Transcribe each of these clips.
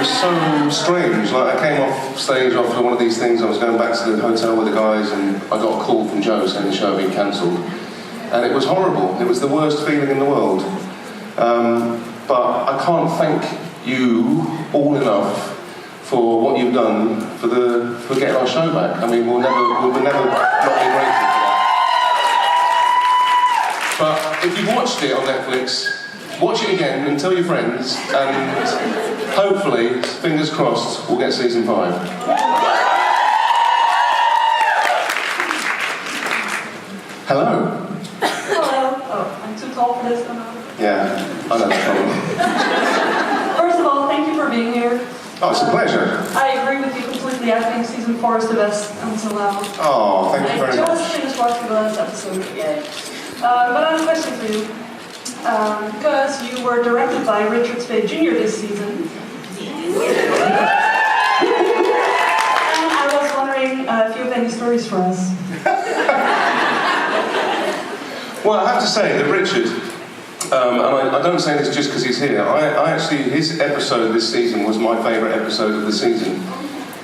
was so strange. Like, I came off stage after one of these things, I was going back to the hotel with the guys, and I got a call from Joe saying the show had been cancelled. And it was horrible. It was the worst feeling in the world. But I can't thank you all enough for what you've done for getting our show back. I mean, we'll never not be grateful for that. But if you've watched it on Netflix, watch it again and tell your friends, and hopefully, fingers crossed, we'll get season 5. Hello. I'm too tall for this, or not? Yeah, I know that problem. First of all, thank you for being here. Oh, it's a pleasure. I agree with you completely. I think season 4 is the best until now. Oh, thank you very much. I just finished watching the last episode. Yay. But I have a question for you. Because you were directed by Richard Spade Jr. this season. And I was wondering if you have any stories for us. Well, I have to say that Richard, and I don't say this just because he's here, I actually, his episode this season was my favourite episode of the season.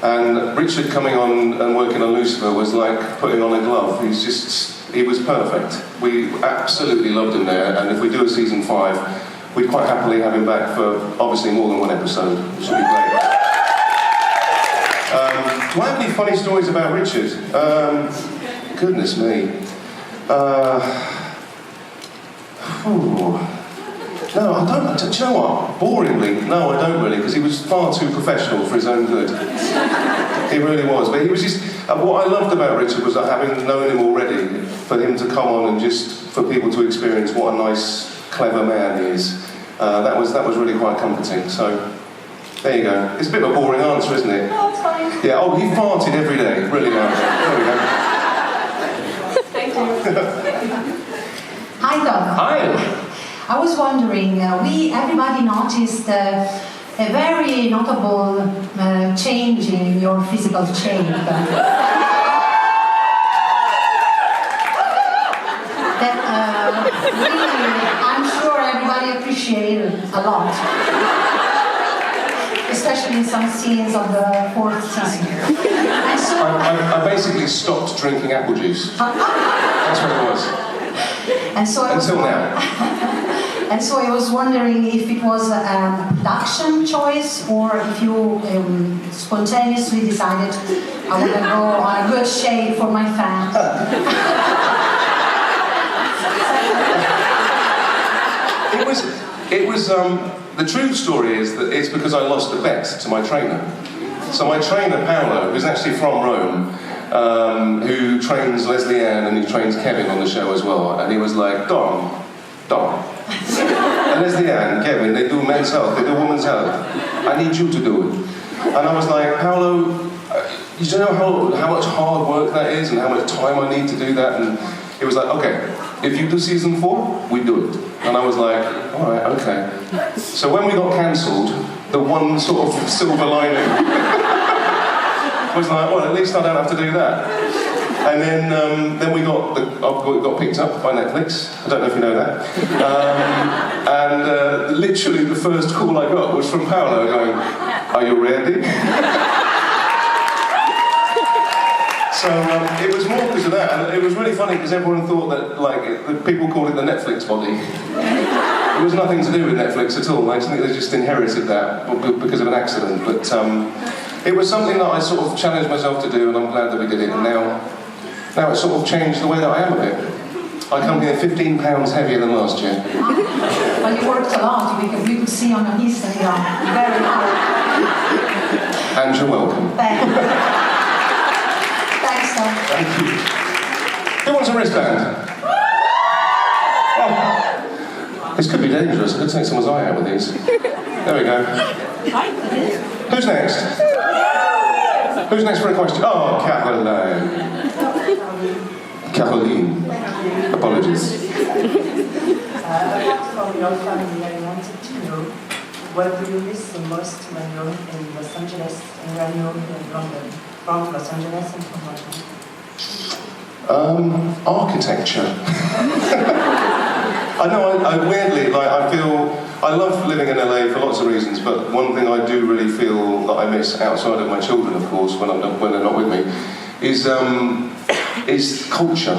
And Richard coming on and working on Lucifer was like putting on a glove. He was perfect. We absolutely loved him there, and if we do a season 5, we'd quite happily have him back for obviously more than one episode, which would be great. Do I have any funny stories about Richard? Goodness me. No, I don't. Do you know what? Boringly, no, I don't really, because he was far too professional for his own good. He really was. But he was just. What I loved about Richard was that having known him already, for him to come on and just for people to experience what a nice, clever man he is. That was really quite comforting. So there you go. It's a bit of a boring answer, isn't it? No, it's fine. Yeah. Oh, he farted every day. Really nice. There we go. Thank you. Hi, Tom. Hi. I was wondering, everybody noticed a very notable change in your physical shape. That really, I'm sure everybody appreciated a lot. Especially in some scenes of the 4th season. And so I basically stopped drinking apple juice. That's what it was. And so Until now. And so I was wondering if it was a production choice or if you spontaneously decided I want to go on a good shave for my fans. It was the true story is that it's because I lost a bet to my trainer. So my trainer, Paolo, who's actually from Rome, who trains Leslie Ann and he trains Kevin on the show as well, and he was like, Dom. And Leslie Ann, Kevin, they do men's health, they do women's health. I need you to do it. And I was like, Paolo, you know how much hard work that is and how much time I need to do that? And he was like, okay, if you do season 4, we do it. And I was like, all right, okay. So when we got cancelled, the one sort of silver lining was like, well, at least I don't have to do that. And then we got picked up by Netflix. I don't know if you know that. And literally the first call I got was from Paolo going, "Are you ready?" So it was more because of that, and it was really funny because everyone thought that people called it the Netflix body. It was nothing to do with Netflix at all. I think they just inherited that because of an accident. But it was something that I sort of challenged myself to do, and I'm glad that we did it. And now it's sort of changed the way that I am a bit. I come here 15 pounds heavier than last year. Well, you worked a lot. We could see on your Instagram. Very hard. And you're welcome. Thanks, Tom. Thank you. Who wants a wristband? Oh. This could be dangerous. I could take someone's eye out with these. There we go. Who's next? Who's next for a question? Oh, Caroline. Apologies. Apart from your family, I wanted to know, what do you miss the most when you're in Los Angeles and when you're in London? From Los Angeles and from London? Architecture. I know, I weirdly, I feel I love living in LA for lots of reasons, but one thing I do really feel that I miss outside of my children, of course, when they're not with me, is culture.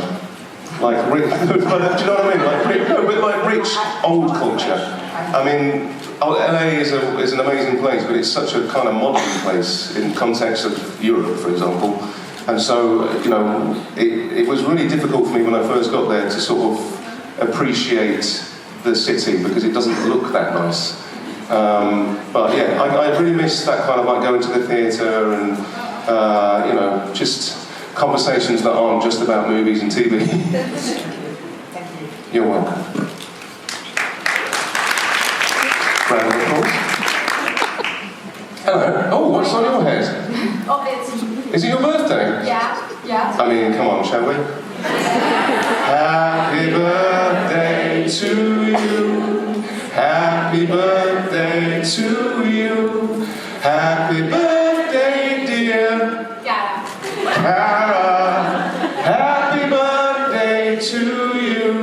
Like, do you know what I mean? Like rich old culture. I mean, LA is an amazing place, but it's such a kind of modern place in context of Europe, for example. And so, you know, it was really difficult for me when I first got there to sort of appreciate the city because it doesn't look that nice. But yeah, I really miss that kind of like going to the theatre and, you know, just conversations that aren't just about movies and TV. Thank you. You're welcome. Round of applause. Hello. Oh, what's on your head? Oh, it's... Is it your birthday? Yeah. I mean, come on, shall we? Happy birthday to you. Happy birthday to you. Happy birthday, dear Yeah. Cara. Happy birthday to you.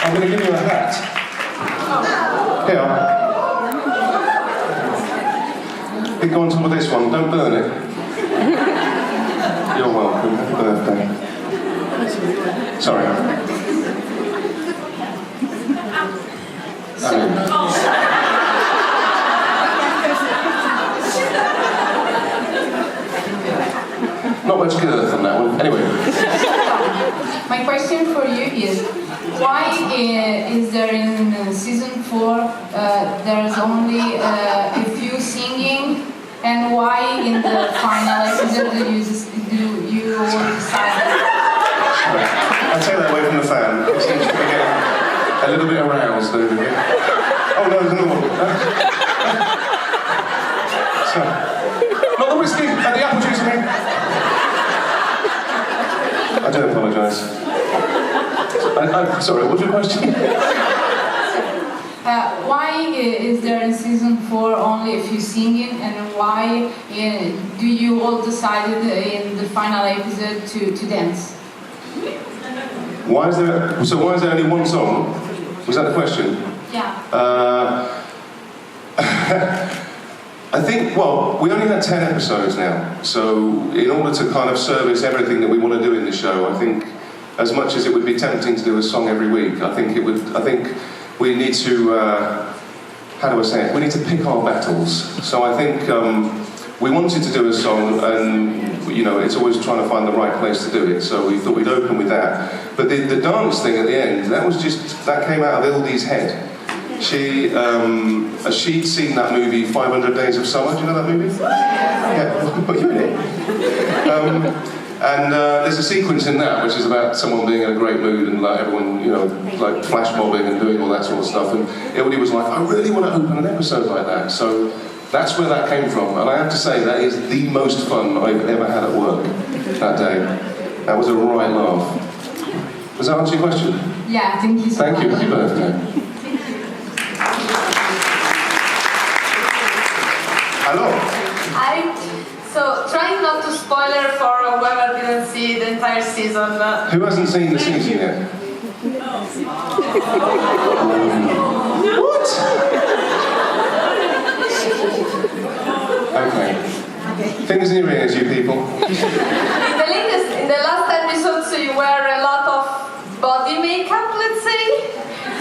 I'm going to give you a hat. Here. Go on top of this one, don't burn it. You're welcome, happy birthday. Sorry. Not much girth on that one. Anyway. My question for you is, why is there in season 4 there's only a few singing, and why in the final episode do you all decide? I'll take that away from the fan. It seems to be getting a little bit aroused over here. Oh no, there's another one. So, not the whiskey, and the apple juice, I mean. I do apologise. I'm sorry, what's your question? Why is there in season 4 only a few singing, and why do you all decided in the final episode to dance? Why is there only one song? Was that the question? Yeah. I think, well, we only had 10 episodes now, so in order to kind of service everything that we want to do in the show, I think, as much as it would be tempting to do a song every week, I think we need to, how do I say it? We need to pick our battles. So I think we wanted to do a song, and you know, it's always trying to find the right place to do it. So we thought we'd open with that. But the dance thing at the end, that came out of Ildy's head. She'd seen that movie 500 Days of Summer. Do you know that movie? Yeah, but you're in it. And there's a sequence in that which is about someone being in a great mood and like everyone, you know, like flash mobbing and doing all that sort of stuff. And Ildy was like, I really want to open an episode like that. So that's where that came from. And I have to say, that is the most fun I've ever had at work that day. That was a right laugh. Does that answer your question? Yeah, thank you so much. Thank you. Happy birthday. Hello. So, trying not to spoiler for whoever didn't see the entire season. Who hasn't seen the season yet? What? Okay. Fingers in your ears, you people. In the last episode, so you wear a lot of body makeup, let's say.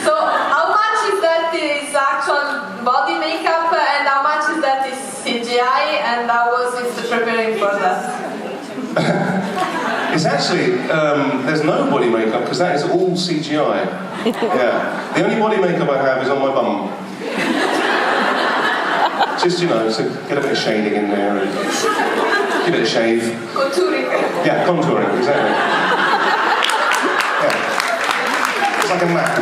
So, how much is that is actual body makeup, and how much is that is CGI, and how was it preparing for that? It's actually, there's no body makeup because that is all CGI. Yeah. The only body makeup I have is on my bum. Just, you know, to get a bit of shading in there and give it a shave. Contouring. Yeah, contouring, exactly. Yeah. It's like a map.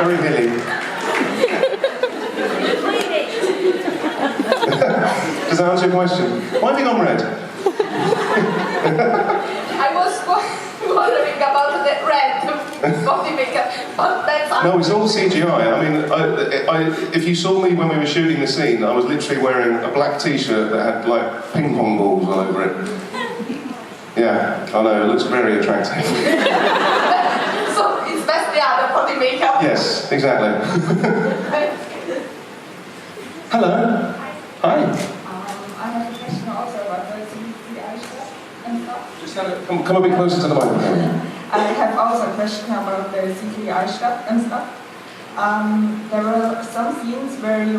Very hilly. Does that answer your question? Why have you gone red? I was wondering about the red body makeup, but that's... No, it's all CGI. I mean, if you saw me when we were shooting the scene, I was literally wearing a black t-shirt that had, like, ping pong balls all over it. Yeah, I know, it looks very attractive. Yes, exactly. Hello. Hi. I have a question also about the CGI stuff and stuff. Just come a bit closer to the microphone. I have also a question about the CGI stuff and stuff. There were some scenes where you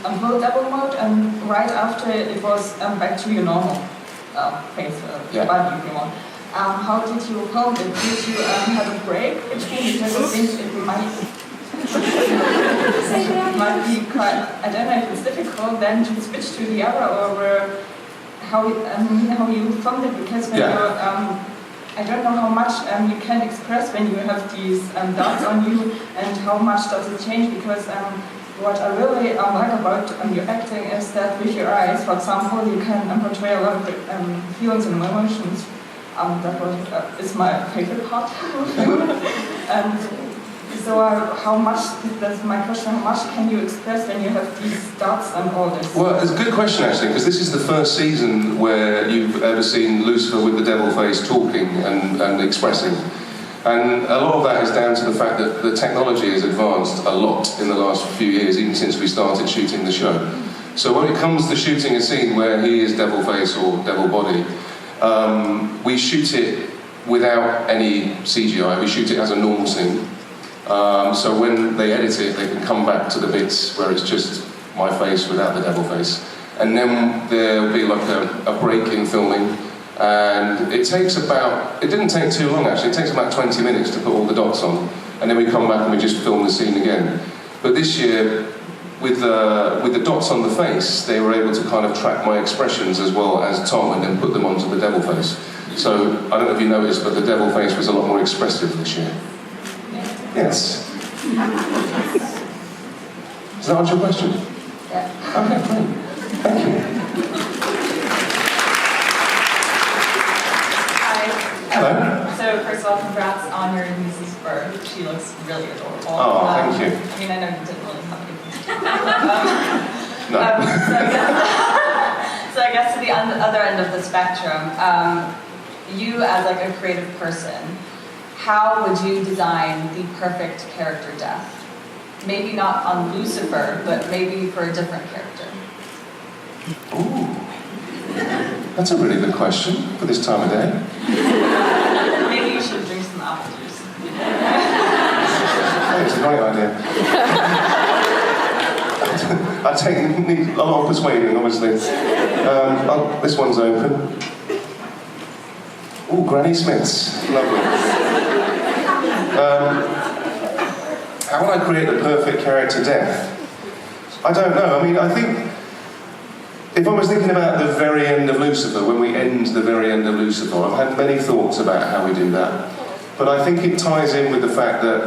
unload double mode, and right after it was back to your normal face, body, if you want. How did you film it? Did you have a break between? Because I think it might be quite, I don't know if it's difficult then to switch to the other, or how you filmed it, because when you're, I don't know how much you can express when you have these dots on you, and how much does it change, because what I really like about your acting is that with your eyes, for example, you can portray a lot of feelings and emotions. That is my favorite part of film. And so how much, that's my question, how much can you express when you have these dots and all this? Well, it's a good question actually, because this is the first season where you've ever seen Lucifer with the devil face talking and expressing. And a lot of that is down to the fact that the technology has advanced a lot in the last few years, even since we started shooting the show. So when it comes to shooting a scene where he is devil face or devil body, we shoot it without any CGI, we shoot it as a normal scene. So when they edit it, they can come back to the bits where it's just my face without the devil face. And then there'll be like a break in filming, and it didn't take too long actually, it takes about 20 minutes to put all the dots on, and then we come back and we just film the scene again. But this year, with the dots on the face, they were able to kind of track my expressions as well as Tom, and then put them onto the devil face. So, I don't know if you noticed, but the devil face was a lot more expressive this year. Yes. Does that answer your question? Yeah. Okay, great. Thank you. Hi. Hello. So first of all, congrats on your niece's birth. She looks really adorable. Oh, thank you. I mean, I know you didn't really have anything to do. No. So I guess to the other end of the spectrum, you as like a creative person, how would you design the perfect character death? Maybe not on Lucifer, but maybe for a different character. Ooh. That's a really good question for this time of day. Maybe you should drink some apple juice. It's a great idea. I need a lot of persuading, obviously. This one's open. Ooh, Granny Smith's. Lovely. How would I create the perfect character death? I don't know. I mean, I think if I was thinking about the very end of Lucifer, when we end the very end of Lucifer, I've had many thoughts about how we do that. But I think it ties in with the fact that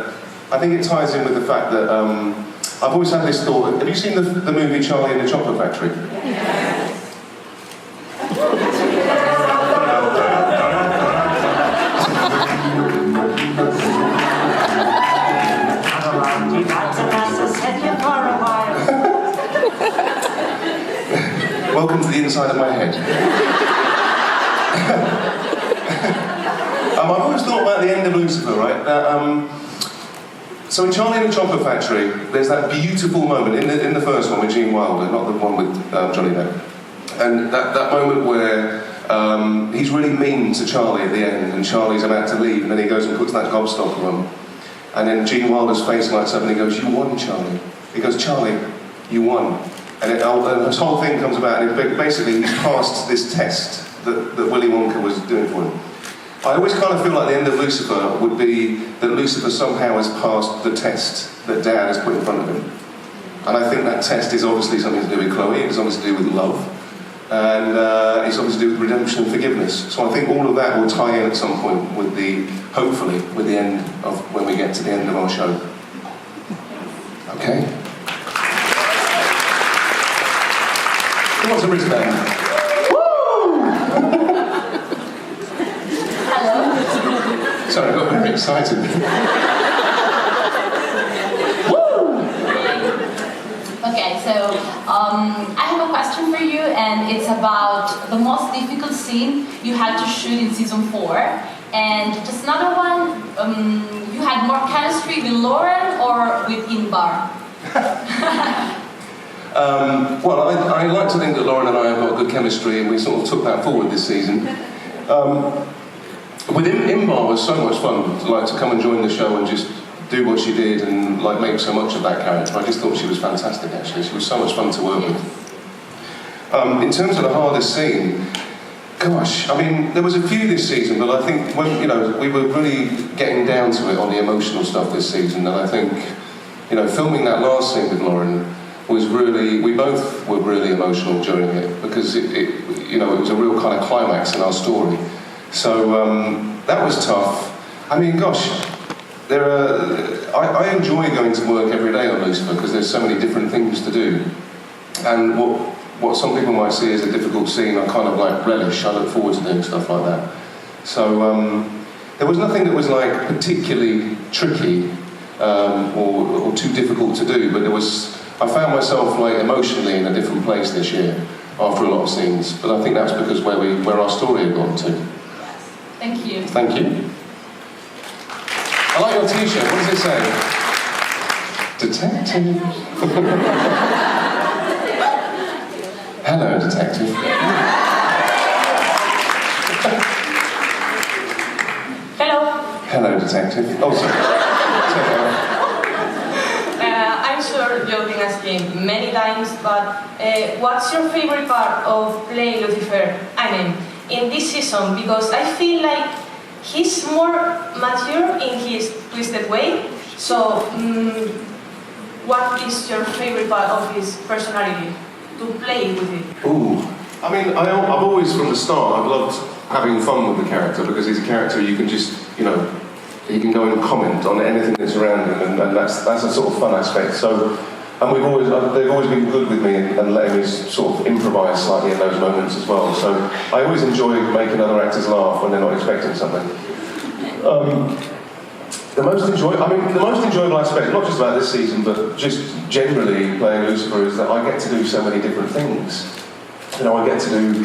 I've always had this thought. Have you seen the movie Charlie and the Chocolate Factory? Yes. Welcome to the inside of my head. I've always thought about the end of Lucifer, right? So in Charlie and the Chocolate Factory, there's that beautiful moment in the first one with Gene Wilder, not the one with Johnny Depp. And that moment where he's really mean to Charlie at the end, and Charlie's about to leave, and then he goes and puts that gobstopper on. And then Gene Wilder's face lights up and he goes, "You won, Charlie." He goes, "Charlie, you won." And this whole thing comes about, and basically he's passed this test that Willy Wonka was doing for him. I always kind of feel like the end of Lucifer would be that Lucifer somehow has passed the test that Dad has put in front of him. And I think that test is obviously something to do with Chloe, it's obviously to do with love, and it's obviously to do with redemption and forgiveness. So I think all of that will tie in at some point with hopefully, with the end of, when we get to the end of our show. Okay? Who wants a wristband? Sorry, I got very excited. Okay, so I have a question for you, and it's about the most difficult scene you had to shoot in season 4. And just another one, you had more chemistry with Lauren or within bar? Well, I like to think that Lauren and I have got good chemistry, and we sort of took that forward this season. In bar was so much fun, like to come and join the show and just do what she did and like make so much of that character. I just thought she was fantastic. Actually, she was so much fun to work with. In terms of the hardest scene, gosh, I mean, there was a few this season, but I think when, we were really getting down to it on the emotional stuff this season, and I think, filming that last scene with Lauren was really, we both were really emotional during it, because it was a real kind of climax in our story. So that was tough. I mean, gosh, I enjoy going to work every day on Lucifer because there's so many different things to do. And what some people might see as a difficult scene, I kind of like relish. I look forward to doing stuff like that. So there was nothing that was like particularly tricky or too difficult to do, but I found myself like emotionally in a different place this year after a lot of scenes. But I think that's because where our story had gone to. Thank you. Thank you. I like your t-shirt. What does it say? Detective. Hello, detective. Hello. Hello, detective. Oh, sorry. I'm sure you've been asking many times, but what's your favorite part of playing Lucifer? I mean, in this season, because I feel like he's more mature in his twisted way. So, what is your favorite part of his personality? To play with it? Ooh. I mean, I've always, from the start, I've loved having fun with the character, because he's a character you can just, he can go and comment on anything that's around him, and that's a sort of fun aspect. So, and they've always been good with me and letting me sort of improvise slightly in those moments as well. So I always enjoy making other actors laugh when they're not expecting something. The most enjoyable aspect, not just about this season, but just generally playing Lucifer, is that I get to do so many different things. I get to do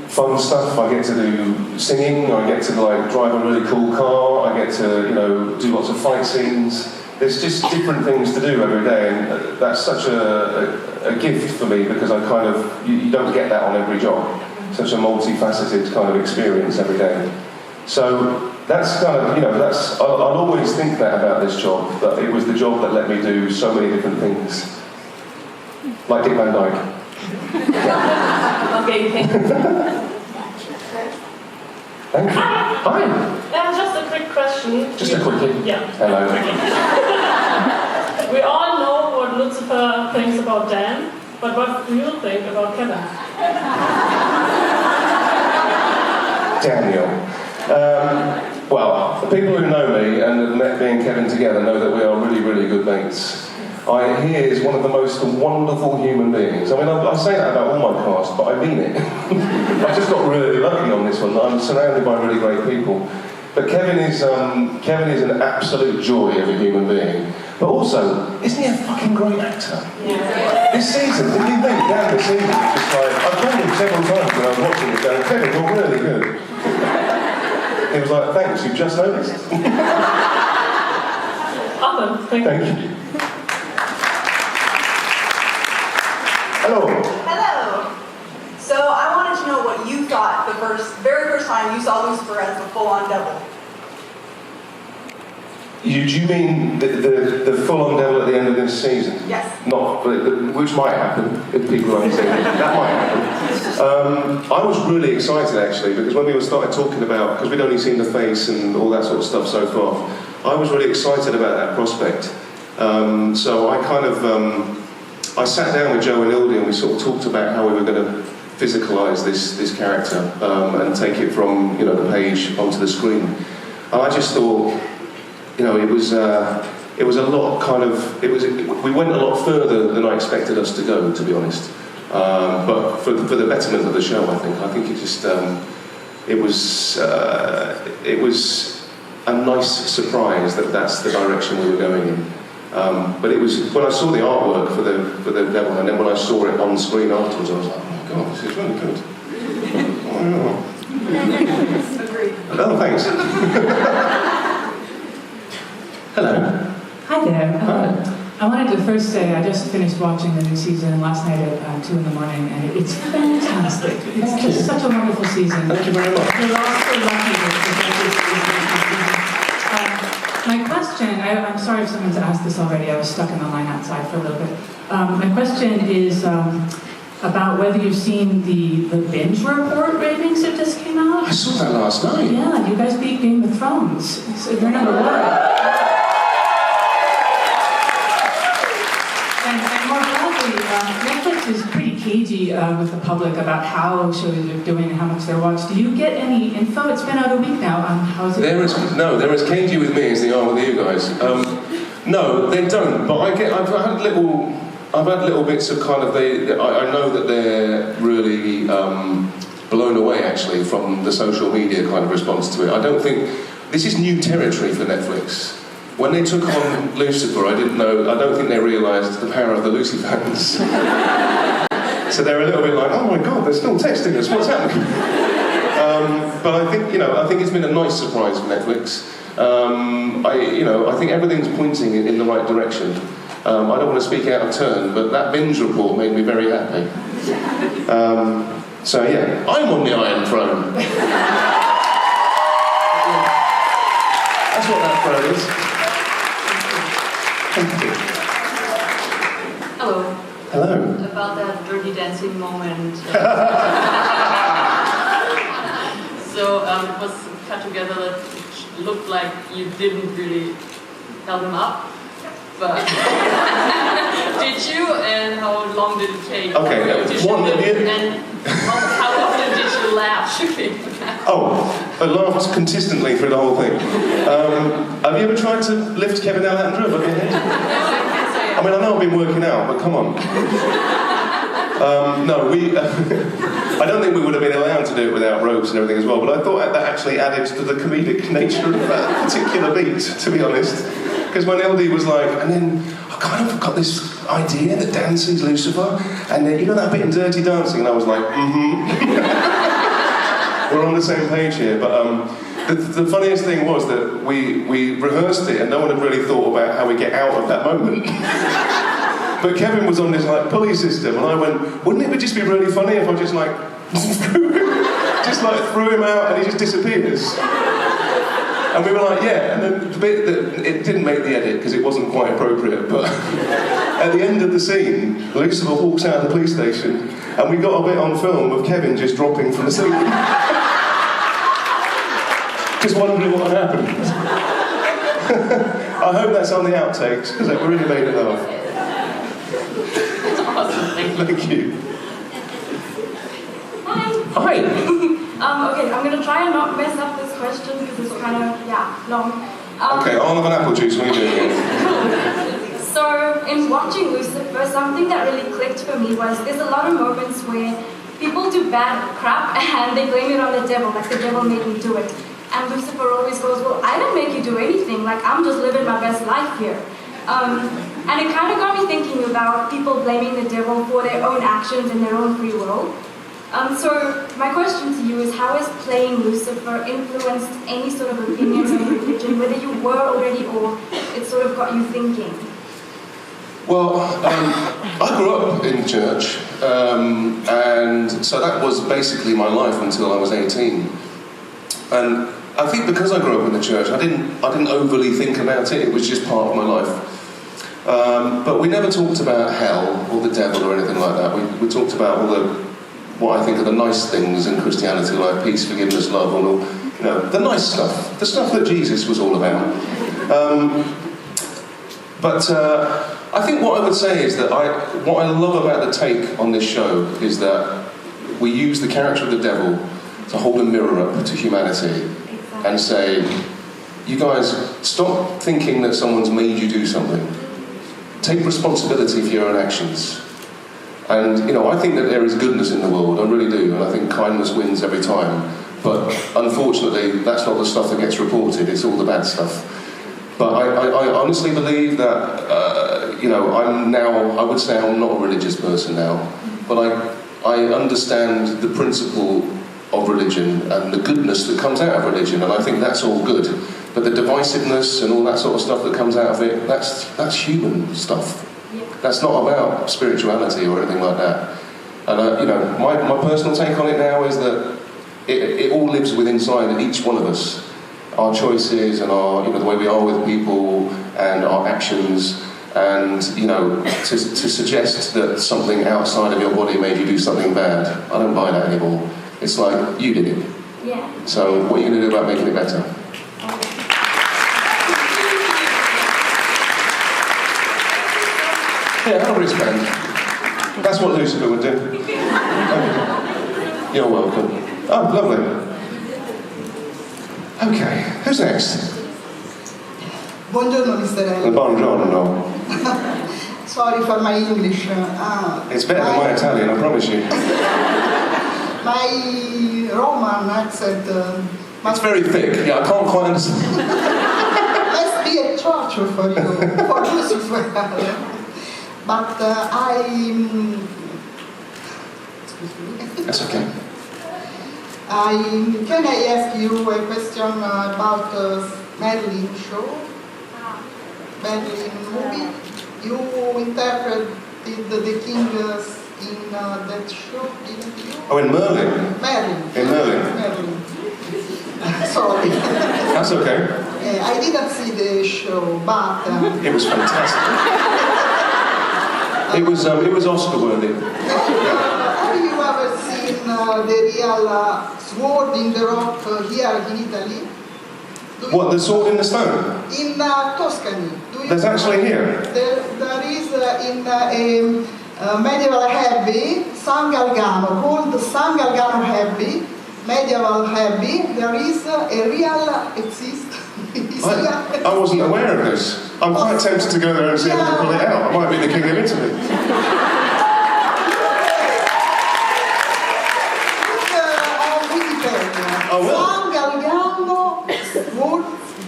fun stuff, I get to do singing, I get to drive a really cool car, I get to do lots of fight scenes. There's just different things to do every day, and that's such a gift for me, because I kind of, you don't get that on every job. Such a multifaceted kind of experience every day. So that's kind of, I'll always think that about this job, that it was the job that let me do so many different things. Like Dick Van Dyke. Okay, thank you. Thank you. Hi. Just a quick question. Just a quickie. Yeah. Hello. We all know what Lucifer thinks about Dan, but what do you think about Kevin? Daniel. Well, the people who know me and have met me and Kevin together know that we are really, really good mates. He is one of the most wonderful human beings. I mean, I say that about all my cast, but I mean it. I just got really lucky on this one. I'm surrounded by really great people. But Kevin is an absolute joy of a human being. But also, isn't he a fucking great actor? Yeah. This season, did you think down this season, just I've told him several times when I was watching it, going, Kevin, you're really good. He was like, thanks, you've just noticed. Awesome, thank you. Hello. Hello. So I wanted to know what you thought the very first time you saw Lucifer as the full-on devil. Do you mean the full-on devil at the end of this season? Yes. Which might happen, if people haven't seen it. That might happen. I was really excited, actually, because when we started talking about, because we'd only seen the face and all that sort of stuff so far, I was really excited about that prospect. So I kind of, I sat down with Joe and Ildy and we sort of talked about how we were going to physicalise this character and take it from, the page onto the screen. And I just thought, it was a lot we went a lot further than I expected us to go, to be honest. But for the betterment of the show, I think it just, it was a nice surprise that that's the direction we were going in. But it was, when I saw the artwork for the devil, and then when I saw it on screen afterwards, I was like, oh my god, this is really good. Agreed. Oh, thanks. Hello. Hi Hi. I wanted to first say I just finished watching the new season last night at 2 in the morning, and it's fantastic. It's just such a wonderful season. Thank you very much. You're all so lucky to get this season. My question, I'm sorry if someone's asked this already, I was stuck in the line outside for a little bit. My question is about whether you've seen the binge report ratings that just came out. I saw that last night. Yeah, you guys beat Game of Thrones. So you're number one. And more broadly, Netflix is pretty cagey with the public about how shows are doing and how much they're watched. Do you get any info? It's been out a week now on how's it They're as cagey with me as they are with you guys. No, they don't. But I've had little bits of kind of I know that they're really blown away actually from the social media kind of response to it. I don't think this is new territory for Netflix. When they took on Lucifer, I don't think they realised the power of the Lucy fans. So they're a little bit like, oh my god, they're still texting us, what's happening? But I think it's been a nice surprise for Netflix. I think everything's pointing in the right direction. I don't want to speak out of turn, but that binge report made me very happy. So yeah, I'm on the Iron Throne. That's what that throne is. Thank you. Hello. Hello. About that dirty dancing moment. So it was cut together that it looked like you didn't really tell them up. But did you? And how long did it take? Okay, and how often did you laugh? I laughed consistently through the whole thing. Have you ever tried to lift Kevin Alejandro above your head? I mean, I know I've been working out, but come on. No, I don't think we would have been allowed to do it without ropes and everything as well, but I thought that actually added to the comedic nature of that particular beat, to be honest. Because when LD was like, and then I kind of got this idea that dancing's Lucifer, and then, you know that bit in Dirty Dancing, and I was like, we're on the same page here. But the funniest thing was that we rehearsed it, and no one had really thought about how we get out of that moment. But Kevin was on this like pulley system, and I went, wouldn't it just be really funny if I just like threw him out and he just disappears? And we were like, yeah, and then the bit that it didn't make the edit because it wasn't quite appropriate, but at the end of the scene, Lucifer walks out of the police station, and we got a bit on film of Kevin just dropping from the ceiling. Just wondering what happened. I hope that's on the outtakes, because it really made it laugh. That's awesome, Thank you. Hi. Hi. Okay, I'm going to try and not mess up this question because it's kind of, long. Okay, I'll have an apple juice when you're doing it. So, in watching Lucifer, something that really clicked for me was there's a lot of moments where people do bad crap and they blame it on the devil, like the devil made me do it. And Lucifer always goes, well, I didn't make you do anything, like I'm just living my best life here. And it kind of got me thinking about people blaming the devil for their own actions and their own free will. So my question to you is, how has playing Lucifer influenced any sort of opinions on religion, whether you were already or it sort of got you thinking? Well, I grew up in church, and so that was basically my life until I was 18. And I think because I grew up in the church, I didn't overly think about it. It was just part of my life. But we never talked about hell or the devil or anything like that. We talked about all what I think are the nice things in Christianity, like peace, forgiveness, love, and all, the nice stuff, the stuff that Jesus was all about. But I think what I would say is that what I love about the take on this show is that we use the character of the devil to hold a mirror up to humanity and say, you guys, stop thinking that someone's made you do something. Take responsibility for your own actions. And, I think that there is goodness in the world, I really do, and I think kindness wins every time. But unfortunately, that's not the stuff that gets reported, it's all the bad stuff. But I honestly believe that, I would say I'm not a religious person now, but I understand the principle of religion and the goodness that comes out of religion, and I think that's all good. But the divisiveness and all that sort of stuff that comes out of it, that's human stuff. That's not about spirituality or anything like that. And you know, my personal take on it now is that it all lives within inside each one of us. Our choices and our, you know, the way we are with people and our actions. And, you know, to suggest that something outside of your body made you do something bad, I don't buy that anymore. It's like, you did it. Yeah. So what are you going to do about making it better? Yeah, I'll wristband. That's what Lucifer would do. You're welcome. Oh, lovely. Okay, who's next? Buongiorno, Mr. Ellis. Buongiorno. Sorry for my English. It's better than my Italian, I promise you. My Roman accent It's very thick, yeah, I can't quite understand. must be a torture for you, for Lucifer. But excuse me. That's okay. Can I ask you a question about Merlin show? Merlin movie? You interpreted the king in that show, didn't you? Oh, in Merlin? Merlin. In Merlin? Merlin. Sorry. That's okay. I didn't see the show, but... It was fantastic. It was Oscar worthy. Have you ever seen the real sword in the rock here in Italy? What, the sword in the stone? In Tuscany. There's actually here? There is in a medieval abbey, San Galgano, called San Galgano Abbey, medieval abbey. There is a real exist. I wasn't aware of this. I'm quite tempted to go there and see if I can pull it out. I might be the king of Italy. I will. San Galgano,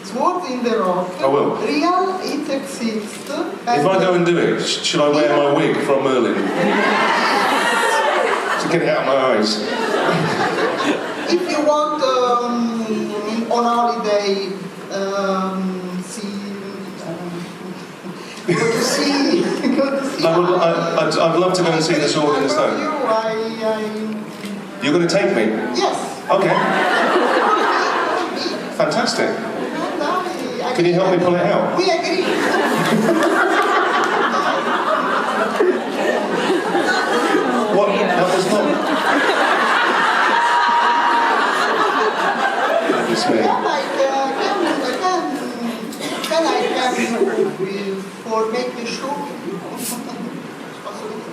sword in the rock. I will. Real, it exists. If I go and do it, should I wear my wig from Merlin? To get it out of my eyes. If you want on holiday, go to see. I'd love to go and see the sword in the stone. You're going to take me? Yes. Okay. Fantastic. Can you help me pull it out? We agree. What? That was not... It's me. Can I come for make the show?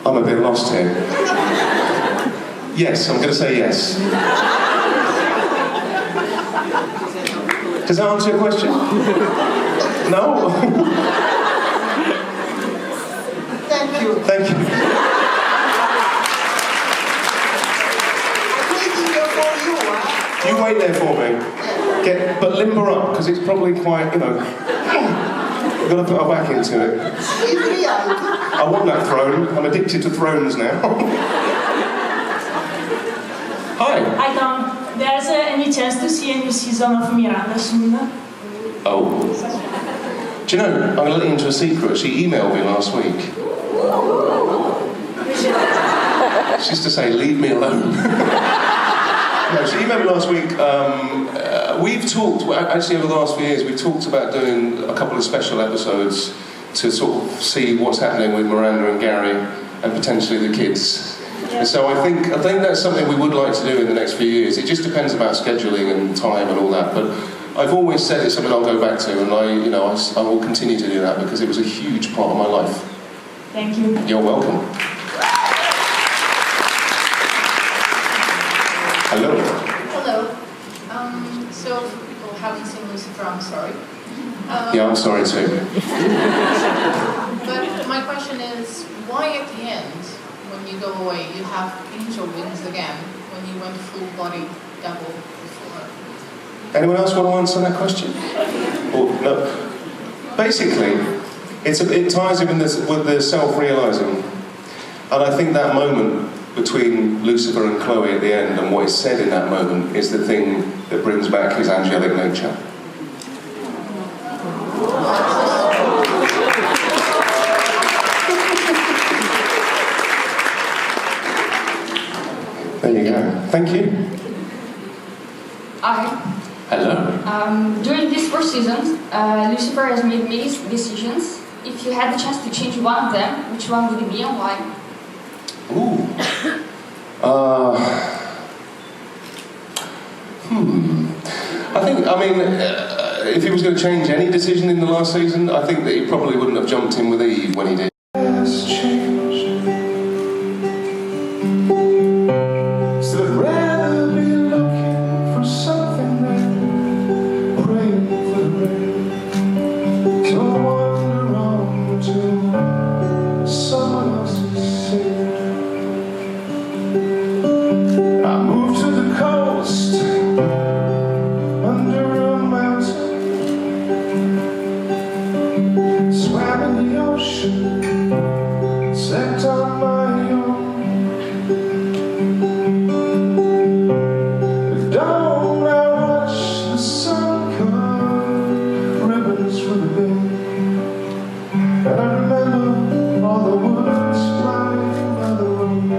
I'm a bit lost here. Yes, I'm going to say yes. Does that answer your question? No? Thank you. Thank you. I'm waiting here for you, huh? You wait there for me. But limber up, because it's probably quite, you know... We're going to put our back into it. It's real. I want that throne. I'm addicted to thrones now. Hi. Hi Tom. There's any chance to see a new season of Miranda soon? Oh. Do you know, I'm going to let you into a secret. She emailed me last week. Just to say, leave me alone. No, she emailed me last week. We've talked, actually over the last few years, we've talked about doing a couple of special episodes to sort of see what's happening with Miranda and Gary and potentially the kids. And so I think that's something we would like to do in the next few years. It just depends about scheduling and time and all that. But I've always said it's something I'll go back to, and I will continue to do that because it was a huge part of my life. Thank you. You're welcome. Hello. Hello. So for people who haven't seen Lucifer, I'm sorry. Yeah, I'm sorry too. But my question is, why at the end, when you go away, you have angel wings again, when you went full body devil before? Anyone else want to answer that question? Or, no. Basically, it ties in with the self-realising. And I think that moment between Lucifer and Chloe at the end and what is said in that moment is the thing that brings back his angelic nature. There you go. Thank you. Hi. Hello. During this first season, Lucifer has made many decisions. If you had the chance to change one of them, which one would it be and why? Ooh. If he was going to change any decision in the last season, I think that he probably wouldn't have jumped in with Eve when he did. So I'd rather be looking for something red, praying for the rain. So I wander on to someone else's sea. I moved to the coast, under a mountain, swam in the ocean, slept on my own. At dawn I watched the sun cut ribbons for the day, and I remember all the words my mother wrote.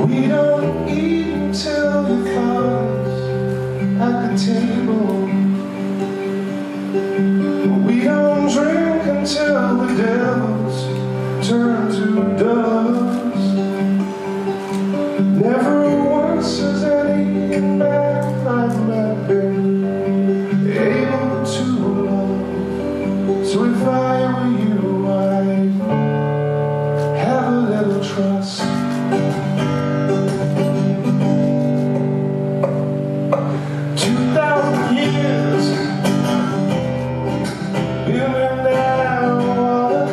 We don't eat until your father's at the table. We don't drink until the devils turn to dust. Never once has any man I've met been able to love. So if I were you, I'd have a little trust. 2,000 years been in that water.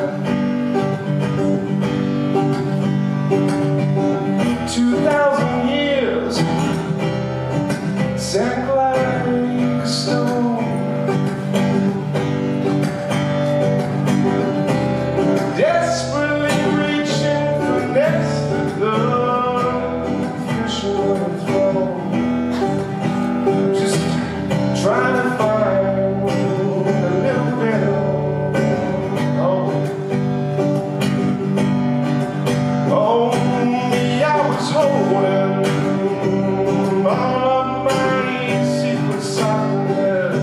2,000 years sank like a stone. Desperately reaching for next to the fisherman's throne. Just trying to find a little bit of home. Only I was holding all of my secrets solid.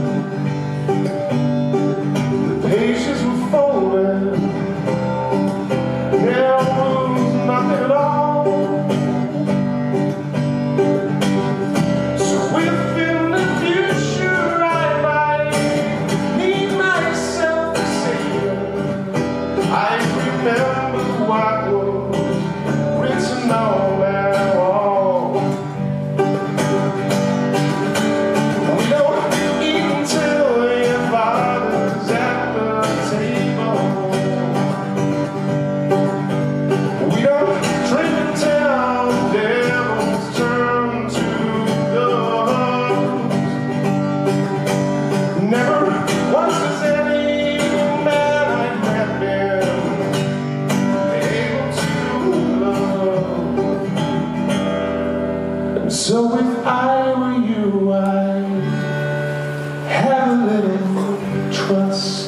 The pages were folded, there was nothing at all. So if in the future I might need myself to save, I remember what was written on that wall. We don't eat until your father's at the table. We don't drink until the devils turn to dust. Never once has any man I've met been able to love. And so if I were you, I'd have a little trust.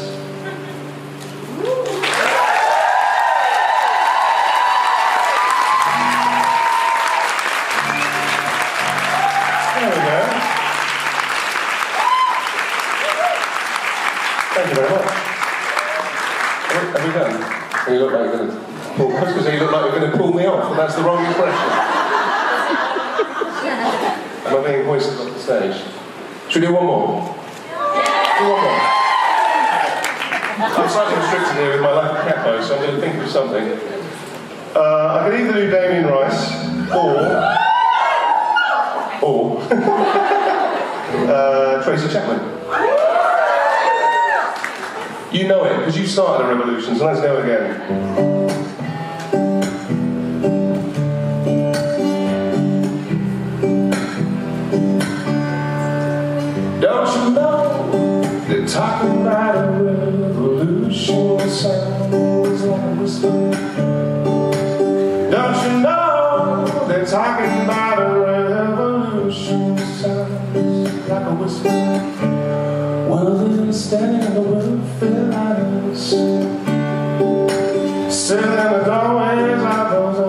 There we go. Thank you very much. Have we done? You look like you're going to pull. I was going to say you look like you're going to pull me off, but that's the wrong impression. Am I being hoisted off the stage? Should we do one more? Do one more. I'm slightly restricted here with my lack of capo, so I'm going to think of something. I could either do Damien Rice or Tracy Chapman. You know it, because you started a revolution, so let's go again. Don't you know they're talking about a revolution? Sounds like a whisper. Don't you know they're talking about a revolution? Sounds like a whisper. One of them standing in the welfare lines, sitting in the doorways of those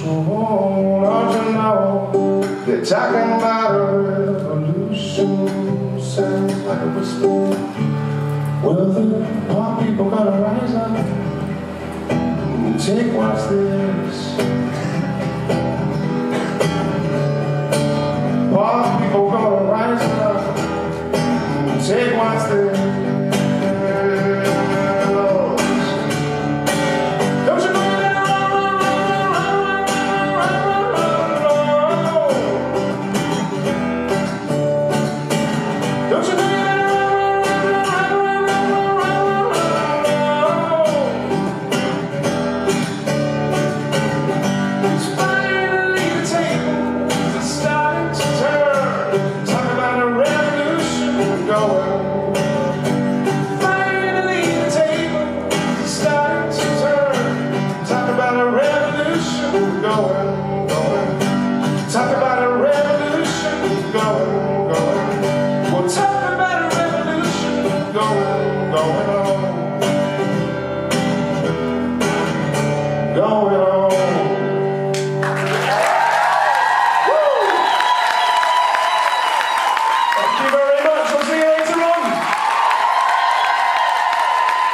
don't you know? They're talking about a revolution. Sounds like a whisper. Well, the poor people gotta rise up and take what's theirs.